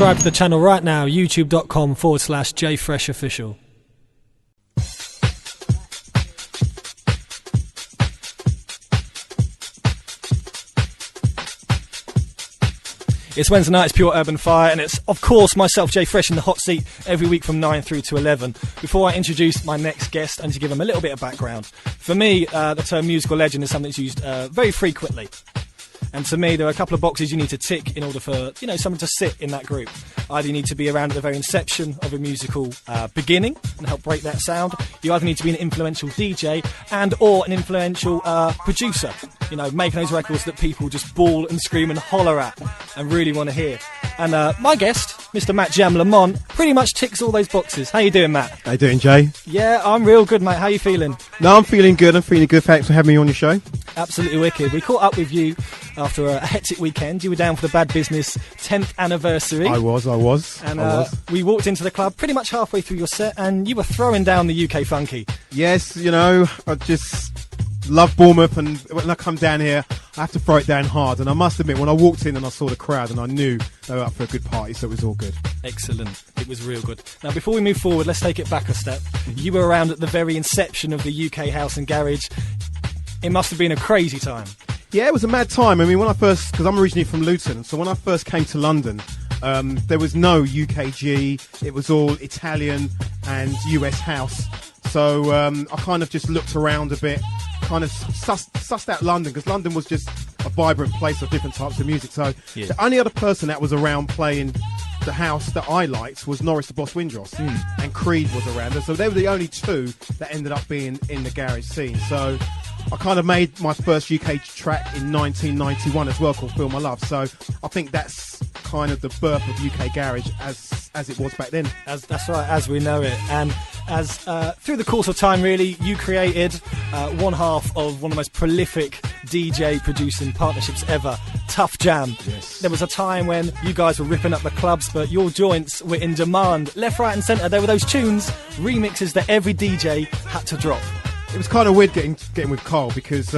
subscribe to the channel right now, youtube.com/JFreshOfficial. It's Wednesday night, it's Pure Urban Fire, and it's, of course, myself, Jay Fresh, in the hot seat every week from 9 through to 11. Before I introduce my next guest, I need to give him a little bit of background. For me, the term musical legend is something that's used very frequently. And to me, there are a couple of boxes you need to tick in order for, someone to sit in that group. Either you need to be around at the very inception of a musical beginning and help break that sound. You either need to be an influential DJ and or an influential producer. Making those records that people just bawl and scream and holler at and really want to hear. And my guest, Mr. Matt Jam Lamont, pretty much ticks all those boxes. How you doing, Matt? How you doing, Jay? Yeah, I'm real good, mate. How you feeling? No, I'm feeling good. Thanks for having me on your show. Absolutely wicked. We caught up with you after a hectic weekend. You were down for the Bad Business 10th anniversary. I was. And we walked into the club pretty much halfway through your set and you were throwing down the UK funky. Yes, I just love Bournemouth, and when I come down here, I have to throw it down hard. And I must admit, when I walked in and I saw the crowd, and I knew they were up for a good party, so it was all good. Excellent. It was real good. Now, before we move forward, let's take it back a step. You were around at the very inception of the UK House and Garage. It must have been a crazy time. Yeah, it was a mad time. I mean, because I'm originally from Luton, so when I first came to London, there was no UKG. It was all Italian and US house. So I kind of just looked around a bit, kind of sussed out London, because London was just a vibrant place of different types of music. So the only other person that was around playing the house that I liked was Norris the Boss Windross, and Creed was around. So they were the only two that ended up being in the garage scene. So I kind of made my first UK track in 1991 as well, called Feel My Love. So I think that's kind of the birth of UK garage as it was back then. That's right, as we know it. And as through the course of time, really, you created one half of one of the most prolific DJ producing partnerships ever, Tuff Jam. Yes. There was a time when you guys were ripping up the clubs, but your joints were in demand. Left, right and centre, there were those tunes, remixes that every DJ had to drop. It was kind of weird getting with Karl, because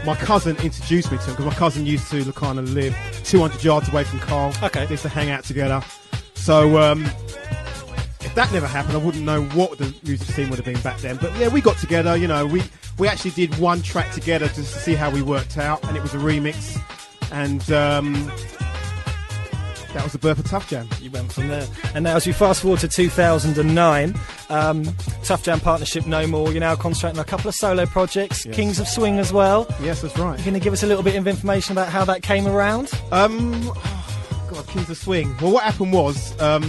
my cousin introduced me to him, because my cousin used to kind of live 200 yards away from Karl. Okay. They used to hang out together. So if that never happened, I wouldn't know what the music scene would have been back then. But yeah, we got together, we actually did one track together just to see how we worked out, and it was a remix. And that was the birth of Tuff Jam. You went from there. And now as we fast forward to 2009, Tuff Jam partnership no more. You're now concentrating on a couple of solo projects, yes. Kings of Swing as well. Yes, that's right. You're going to give us a little bit of information about how that came around? God, Kings of Swing. Well, what happened was a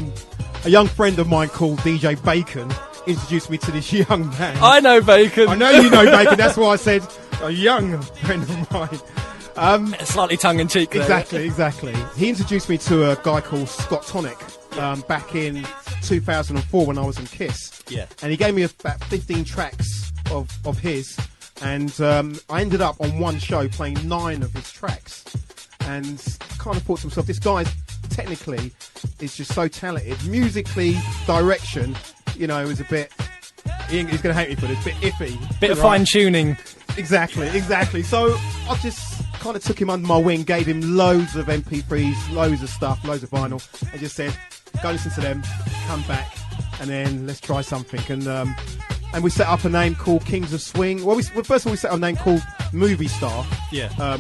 young friend of mine called DJ Bacon introduced me to this young man. I know Bacon. I know you know Bacon. That's why I said a young friend of mine. Slightly tongue-in-cheek there. Exactly. He introduced me to a guy called Scott Tonic back in 2004 when I was in Kiss. Yeah. And he gave me about 15 tracks of his, and I ended up on one show playing 9 of his tracks. And I kind of thought to myself, this guy technically is just so talented. Musically, direction, it was a bit... He's going to hate me for this, a bit iffy. Bit of fine-tuning. Exactly. So I just kind of took him under my wing, gave him loads of MP3s, loads of stuff, loads of vinyl, and just said, go listen to them, come back, and then let's try something. And we set up a name called Kings of Swing. Well, first of all, we set up a name called Movie Star,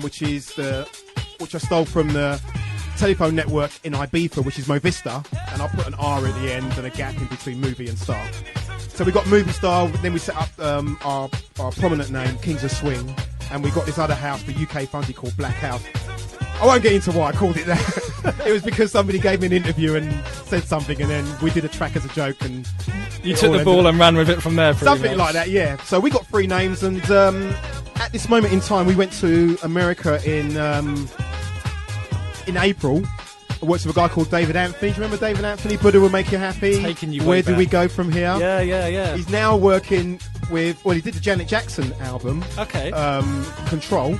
which I stole from the telephone network in Ibiza, which is Movista, and I put an R at the end and a gap in between movie and star. So we got Movie Star, then we set up our prominent name, Kings of Swing, and we got this other house, the UK funky, called Black House. I won't get into why I called it that. It was because somebody gave me an interview and said something, and then we did a track as a joke, and you took the ball and ran with it from there. Something like that, yeah. So we got 3 names, and at this moment in time, we went to America in April. I worked with a guy called David Anthony. Do you remember David Anthony? Buddha Will Make You Happy. Taking you Where Do We Go From Here? Yeah. He's now working with... Well, he did the Janet Jackson album. Okay. Control.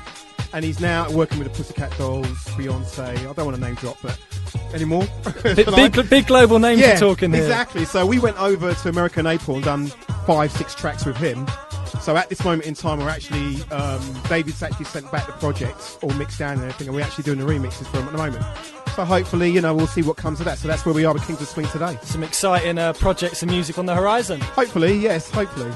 And he's now working with the Pussycat Dolls, Beyonce. I don't want to name drop, but... Anymore? Big global names you're talking here. Exactly. So we went over to America in April and done 5-6 tracks with him. So at this moment in time, we're actually... David's actually sent back the project, all mixed down and everything, and we're actually doing the remixes for him at the moment. So hopefully, you know, we'll see what comes of that. So that's where we are with Kings of Swing today. Some exciting projects and music on the horizon. Hopefully, yes, hopefully.